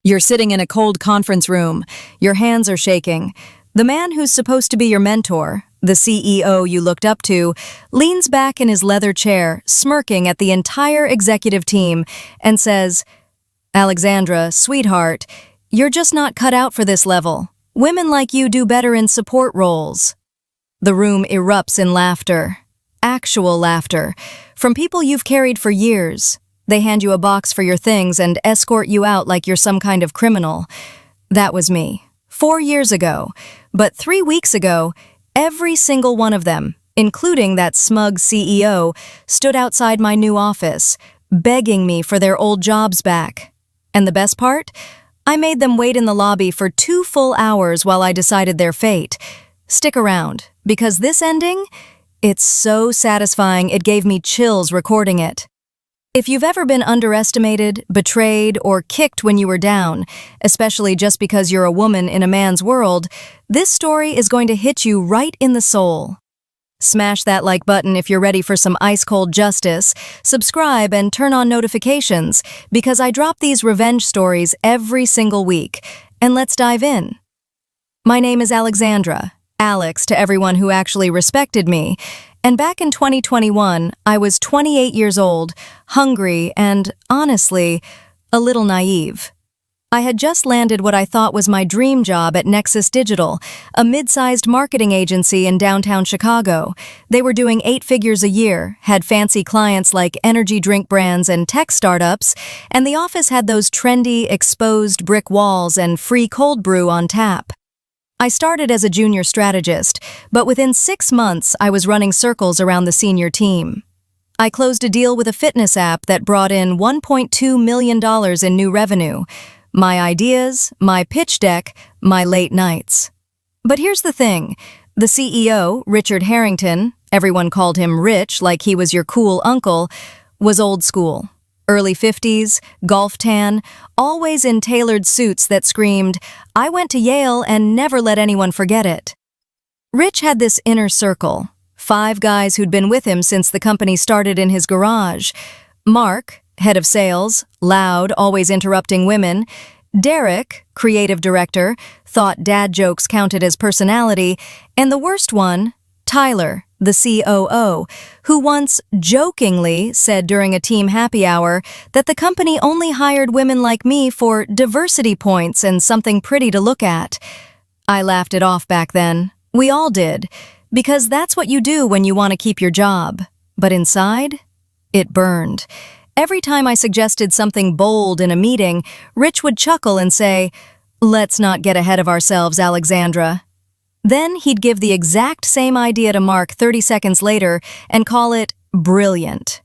You're sitting in a cold conference room. Your hands are shaking. The man who's supposed to be your mentor, the CEO you looked up to, leans back in his leather chair, smirking at the entire executive team, and says, "Alexandra, sweetheart, you're just not cut out for this level. Women like you do better in support roles." The room erupts in laughter. Actual laughter. From people you've carried for years. They hand you a box for your things and escort you out like you're some kind of criminal. That was me. 4 years ago. But 3 weeks ago, every single one of them, including that smug CEO, stood outside my new office, begging me for their old jobs back. And the best part? I made them wait in the lobby for 2 full hours while I decided their fate. Stick around, because this ending, it's so satisfying it gave me chills recording it. If you've ever been underestimated, betrayed, or kicked when you were down, especially just because you're a woman in a man's world, this story is going to hit you right in the soul. Smash that like button if you're ready for some ice-cold justice, subscribe and turn on notifications, because I drop these revenge stories every single week. And let's dive in. My name is Alexandra, Alex to everyone who actually respected me. And back in 2021, I was 28 years old, hungry, and, honestly, a little naive. I had just landed what I thought was my dream job at Nexus Digital, a mid-sized marketing agency in downtown Chicago. They were doing 8 figures a year, had fancy clients like energy drink brands and tech startups, and the office had those trendy, exposed brick walls and free cold brew on tap. I started as a junior strategist, but within 6 months I was running circles around the senior team. I closed a deal with a fitness app that brought in $1.2 million in new revenue. My ideas, my pitch deck, my late nights. But here's the thing. The CEO, Richard Harrington, everyone called him Rich like he was your cool uncle, was old school. Early 50s, golf tan, always in tailored suits that screamed, "I went to Yale and never let anyone forget it." Rich had this inner circle, 5 guys who'd been with him since the company started in his garage. Mark, head of sales, loud, always interrupting women. Derek, creative director, thought dad jokes counted as personality. And the worst one, Tyler, the COO, who once jokingly said during a team happy hour that the company only hired women like me for diversity points and something pretty to look at. I laughed it off back then. We all did, because that's what you do when you want to keep your job. But inside, it burned. Every time I suggested something bold in a meeting, Rich would chuckle and say, "Let's not get ahead of ourselves, Alexandra." Then he'd give the exact same idea to Mark 30 seconds later and call it brilliant.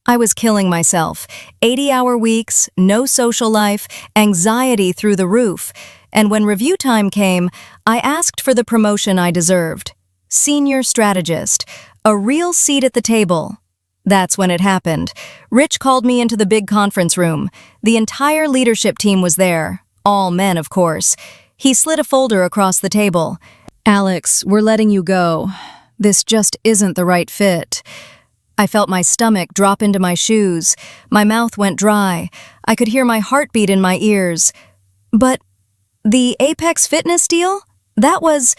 I was killing myself. 80-hour weeks, no social life, anxiety through the roof. And when review time came, I asked for the promotion I deserved. Senior strategist, a real seat at the table. That's when it happened. Rich called me into the big conference room. The entire leadership team was there. All men, of course. He slid a folder across the table. "Alex, we're letting you go. This just isn't the right fit." I felt my stomach drop into my shoes. My mouth went dry. I could hear my heartbeat in my ears. "But the Apex Fitness deal? That was—"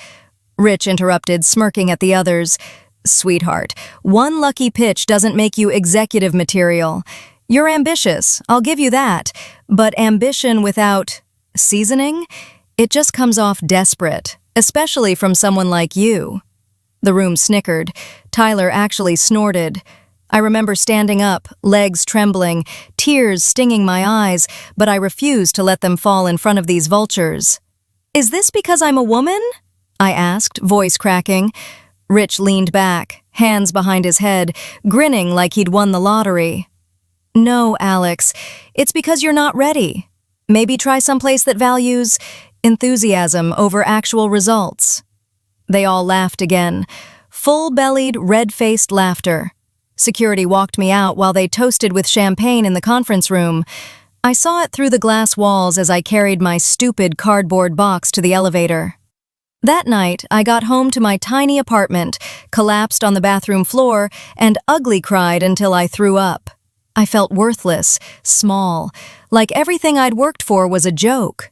Rich interrupted, smirking at the others. "Sweetheart, one lucky pitch doesn't make you executive material. You're ambitious, I'll give you that. But ambition without seasoning? It just comes off desperate. Especially from someone like you." The room snickered. Tyler actually snorted. I remember standing up, legs trembling, tears stinging my eyes, but I refused to let them fall in front of these vultures. "Is this because I'm a woman?" I asked, voice cracking. Rich leaned back, hands behind his head, grinning like he'd won the lottery. "No, Alex, it's because you're not ready. Maybe try someplace that values enthusiasm over actual results." They all laughed again. Full-bellied, red-faced laughter. Security walked me out while they toasted with champagne in the conference room. I saw it through the glass walls as I carried my stupid cardboard box to the elevator. That night, I got home to my tiny apartment, collapsed on the bathroom floor, and ugly cried until I threw up. I felt worthless, small, like everything I'd worked for was a joke.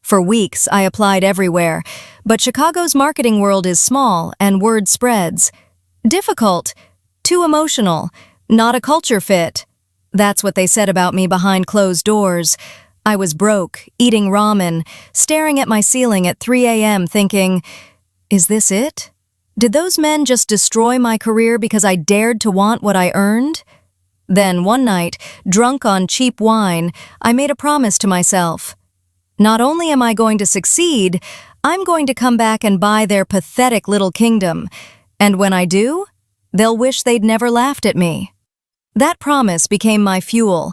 For weeks, I applied everywhere, but Chicago's marketing world is small and word spreads. Difficult, too emotional, not a culture fit. That's what they said about me behind closed doors. I was broke, eating ramen, staring at my ceiling at 3 a.m. thinking, is this it? Did those men just destroy my career because I dared to want what I earned? Then one night, drunk on cheap wine, I made a promise to myself. Not only am I going to succeed, I'm going to come back and buy their pathetic little kingdom. And when I do, they'll wish they'd never laughed at me. That promise became my fuel.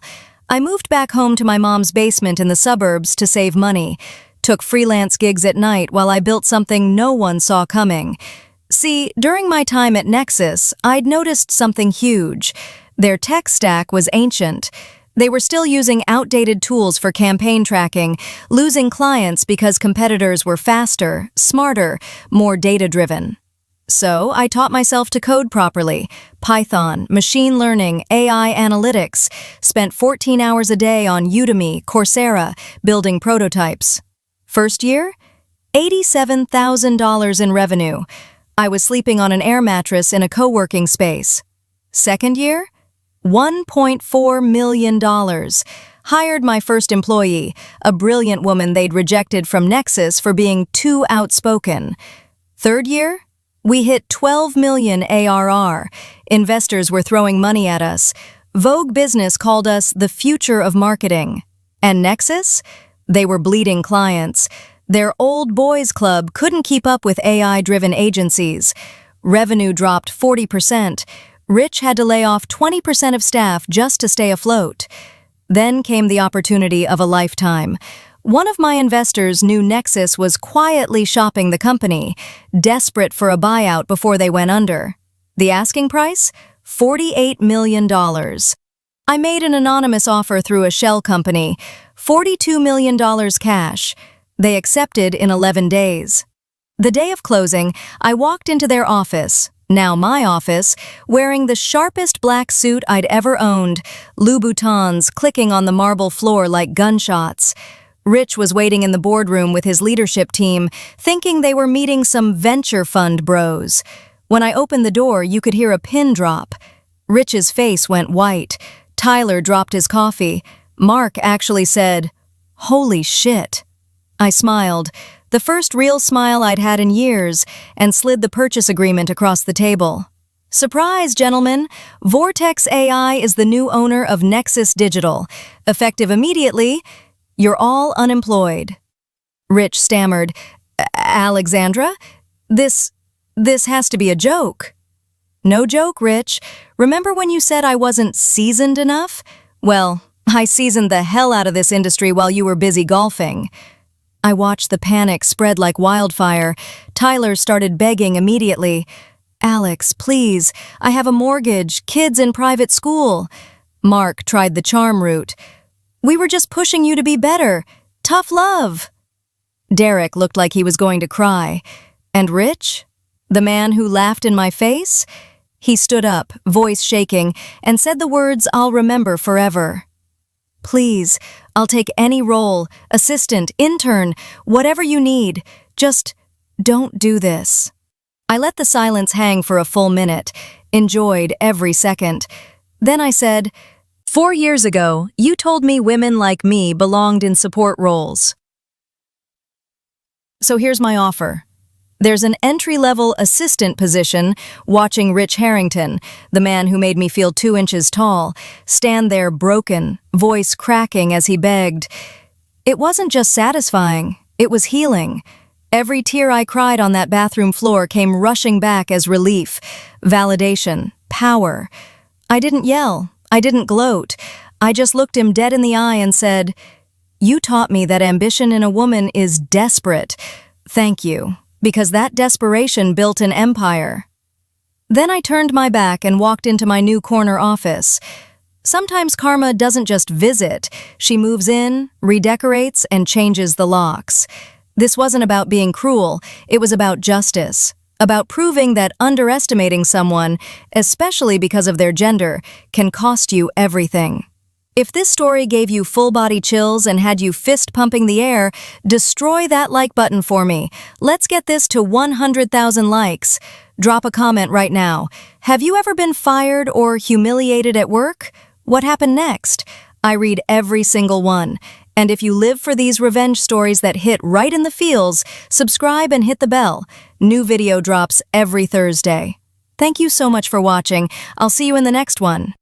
I moved back home to my mom's basement in the suburbs to save money, took freelance gigs at night while I built something no one saw coming. See, during my time at Nexus, I'd noticed something huge. Their tech stack was ancient. They were still using outdated tools for campaign tracking, losing clients because competitors were faster, smarter, more data-driven. So I taught myself to code properly. Python, machine learning, AI analytics. Spent 14 hours a day on Udemy, Coursera, building prototypes. First year, $87,000 in revenue. I was sleeping on an air mattress in a co-working space. Second year, $1.4 million. Hired my first employee, a brilliant woman they'd rejected from Nexus for being too outspoken. Third year, we hit 12 million ARR. Investors were throwing money at us. Vogue Business called us the future of marketing. And Nexus? They were bleeding clients. Their old boys club couldn't keep up with AI-driven agencies. Revenue dropped 40%. Rich had to lay off 20% of staff just to stay afloat. Then came the opportunity of a lifetime. One of my investors knew Nexus was quietly shopping the company, desperate for a buyout before they went under. The asking price? $48 million. I made an anonymous offer through a shell company, $42 million cash. They accepted in 11 days. The day of closing, I walked into their office, now my office, wearing the sharpest black suit I'd ever owned, Louboutins clicking on the marble floor like gunshots. Rich was waiting in the boardroom with his leadership team, thinking they were meeting some venture fund bros. When I opened the door, you could hear a pin drop. Rich's face went white. Tyler dropped his coffee. Mark actually said, "Holy shit." I smiled, the first real smile I'd had in years, and slid the purchase agreement across the table. Surprise, gentlemen! Vortex AI is the new owner of Nexus Digital. Effective immediately, you're all unemployed. Rich stammered, Alexandra? This has to be a joke. No joke, Rich. Remember when you said I wasn't seasoned enough? Well, I seasoned the hell out of this industry while you were busy golfing. I watched the panic spread like wildfire. Tyler started begging immediately. Alex, please, I have a mortgage, kids in private school. Mark tried the charm route. We were just pushing you to be better. Tough love. Derek looked like he was going to cry. And Rich? The man who laughed in my face? He stood up, voice shaking, and said the words I'll remember forever. Please, I'll take any role, assistant, intern, whatever you need. Just don't do this. I let the silence hang for a full minute, enjoyed every second. Then I said, 4 years ago, you told me women like me belonged in support roles. So here's my offer. There's an entry-level assistant position watching Rich Harrington, the man who made me feel 2 inches tall, stand there broken, voice cracking as he begged. It wasn't just satisfying, it was healing. Every tear I cried on that bathroom floor came rushing back as relief, validation, power. I didn't yell, I didn't gloat. I just looked him dead in the eye and said, "You taught me that ambition in a woman is desperate. Thank you. Because that desperation built an empire." Then I turned my back and walked into my new corner office. Sometimes karma doesn't just visit. She moves in, redecorates, and changes the locks. This wasn't about being cruel. It was about justice. About proving that underestimating someone, especially because of their gender, can cost you everything. If this story gave you full-body chills and had you fist-pumping the air, destroy that like button for me. Let's get this to 100,000 likes. Drop a comment right now. Have you ever been fired or humiliated at work? What happened next? I read every single one. And if you live for these revenge stories that hit right in the feels, subscribe and hit the bell. New video drops every Thursday. Thank you so much for watching. I'll see you in the next one.